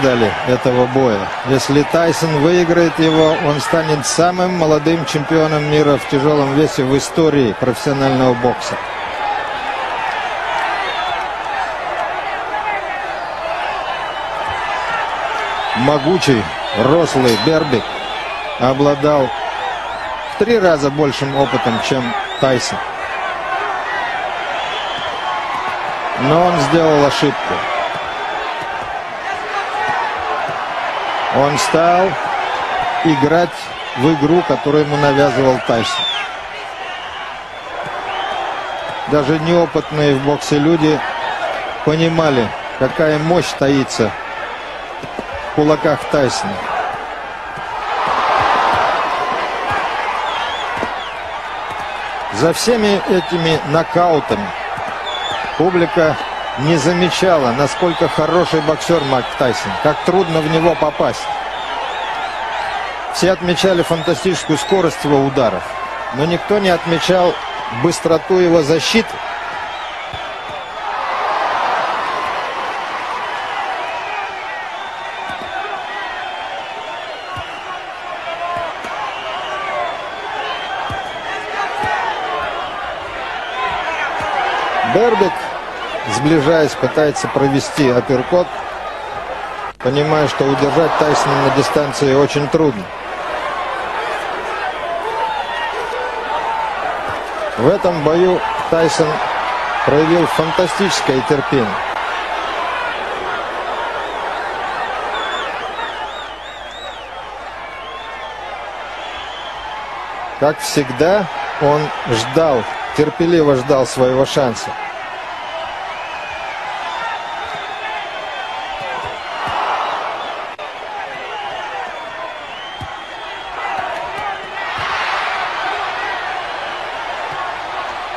ждали этого боя. Если Тайсон выиграет его, он станет самым молодым чемпионом мира в тяжелом весе в истории профессионального бокса. Могучий, рослый Бербик обладал в 3 раза большим опытом, чем Тайсон. Но он сделал ошибку. Он стал играть в игру, которую ему навязывал Тайсон. Даже неопытные в боксе люди понимали, какая мощь таится в кулаках Тайсона. За всеми этими нокаутами публика не замечала, насколько хороший боксер Майк Тайсон, как трудно в него попасть. Все отмечали фантастическую скорость его ударов, но никто не отмечал быстроту его защиты. Бербик, сближаясь, пытается провести апперкот, понимая, что удержать Тайсона на дистанции очень трудно. В этом бою Тайсон проявил фантастическое терпение. Как всегда, он ждал, терпеливо ждал своего шанса.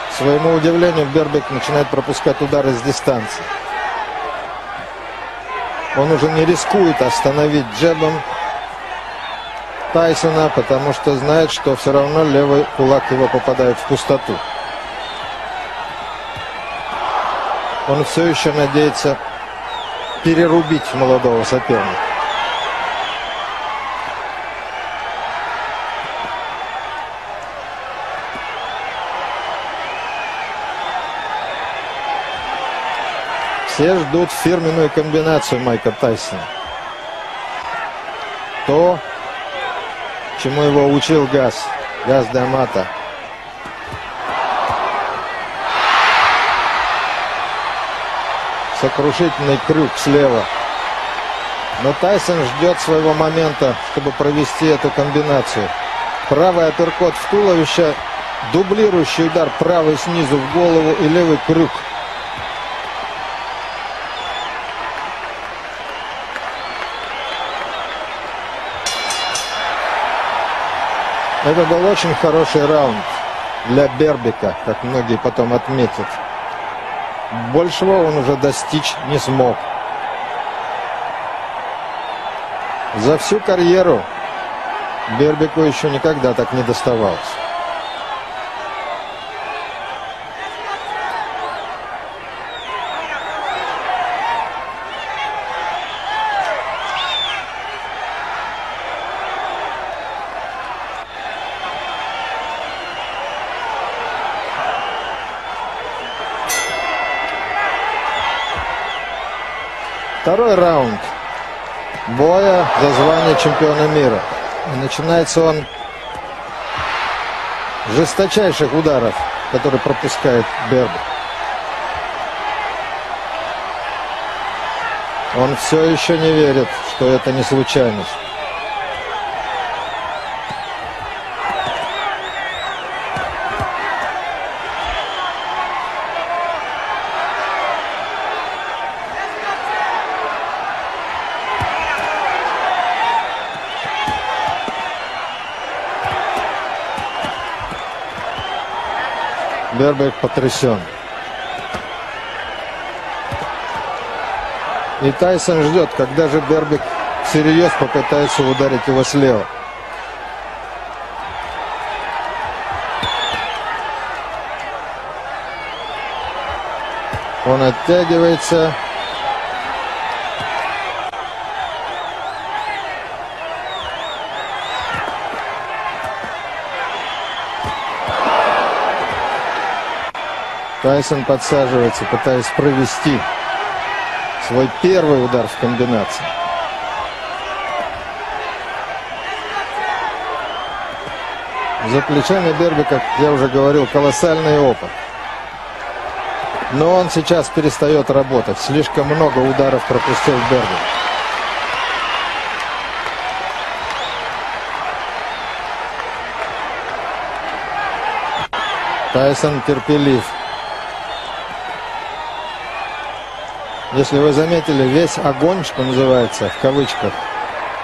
К своему удивлению, Бербик начинает пропускать удары с дистанции. Он уже не рискует остановить джебом Тайсона, потому что знает, что все равно левый кулак его попадает в пустоту. Он все еще надеется перерубить молодого соперника. Все ждут фирменную комбинацию Майка Тайсона. То, чему его учил Газ Д'Амато. Сокрушительный крюк слева. Но Тайсон ждет своего момента, чтобы провести эту комбинацию. Правый апперкот в туловище, дублирующий удар правый снизу в голову и левый крюк. Это был очень хороший раунд для Бербика, как многие потом отметят. Большего он уже достичь не смог. За всю карьеру Бербику еще никогда так не доставалось. Второй раунд боя за звание чемпиона мира. И начинается он с жесточайших ударов, которые пропускает Бербик. Он все еще не верит, что это не случайность. Бербик потрясен. И Тайсон ждет, когда же Бербик всерьез попытается ударить его слева. Он оттягивается. Тайсон подсаживается, пытаясь провести свой первый удар в комбинации. За плечами Берби, как я уже говорил, колоссальный опыт. Но он сейчас перестает работать. Слишком много ударов пропустил Берби. Тайсон терпелив. Если вы заметили, весь огонь, что называется, в кавычках,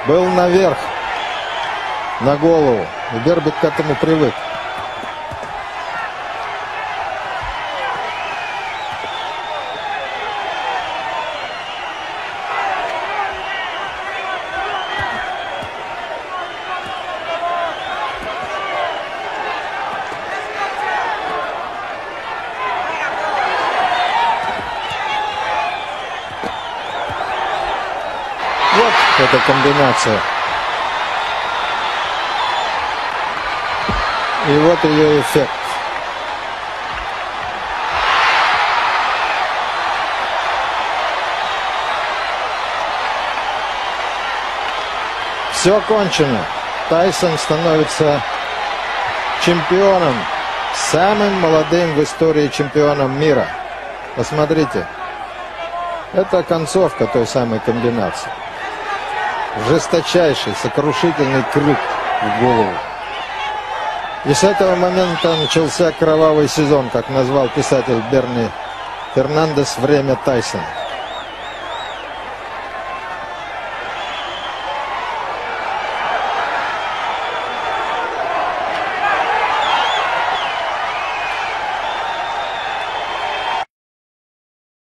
был наверх, на голову. И Берби к этому привык. Вот эта комбинация. И вот ее эффект. Все кончено. Тайсон становится чемпионом, самым молодым в истории чемпионом мира. Посмотрите. Это концовка той самой комбинации. Жесточайший, сокрушительный крюк в голову. И с этого момента начался кровавый сезон, как назвал писатель Берни Фернандес, время Тайсона.